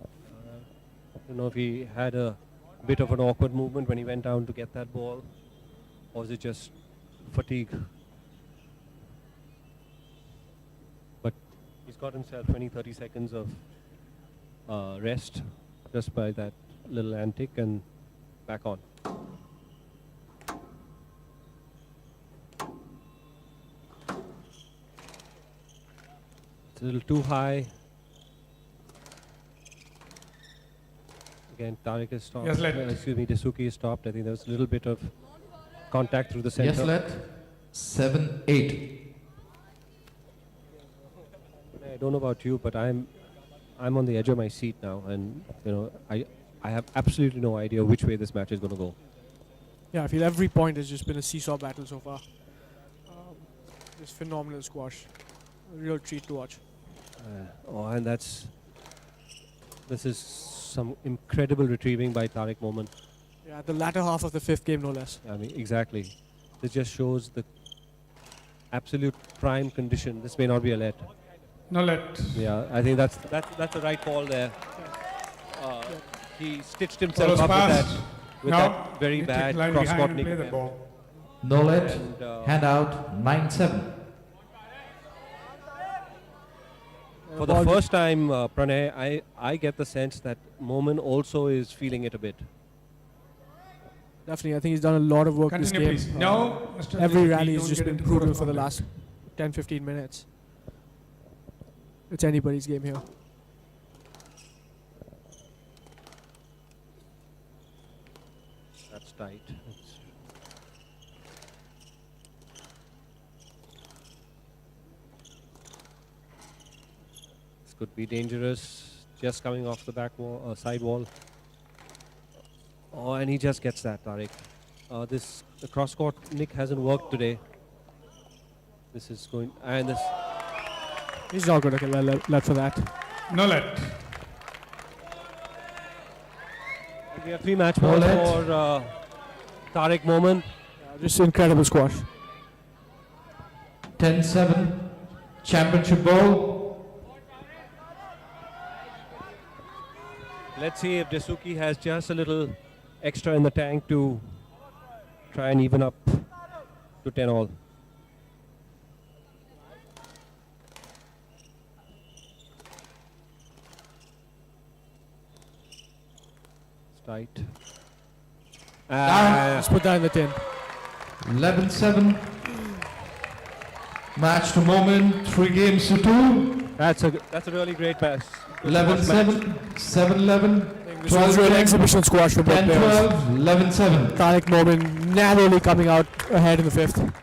I don't know if he had a bit of an awkward movement when he went down to get that ball, or was it just fatigue? But he's got himself 20-30 seconds of rest just by that little antic and back on. It's a little too high. Again, Tarek is stopped. Yes, let. Excuse me, Dessouky is stopped. I think there was a little bit of contact through the center. Yes let. 7-8. I don't know about you, but I'm on the edge of my seat now, and you know I have absolutely no idea which way this match is going to go. Yeah, I feel every point has just been a seesaw battle so far. Just phenomenal squash. A real treat to watch. And this is some incredible retrieving by Tarek Momen. Yeah, the latter half of the fifth game, no less. I mean, exactly. This just shows the absolute prime condition. This may not be a let. No let. Yeah, I think that's the right call there. He stitched himself Follows up fast. with Now, that very you bad take line cross-court behind and nick play the attempt. ball. No let. And, Hand out. 9-7. For the first time, Pranay, I get the sense that Momen also is feeling it a bit. Definitely, I think he's done a lot of work Continue, this please. game. No, Mr. Every Dessouky, rally has don't just get been into brutal for the correspondence. last 10-15 minutes. It's anybody's game here. That's tight. This could be dangerous. Just coming off the back wall, side wall. Oh, and he just gets that, Tarek. The cross court nick hasn't worked today. This is going, and this. He's not going to get let for that. No let. And we have 3 match No balls let. for Tarek Momen. Just incredible squash. 10-7. Championship ball. Let's see if Dessouky has just a little extra in the tank to try and even up to 10 all. It's tight. Let's put that in the tin. 11-7. Match to Momen. 3 games to 2. That's a really great pass. 11-7. 7-11. This was really exhibition squash for both players. 10-12. 11-7. Tarek Momen narrowly coming out ahead in the 5th.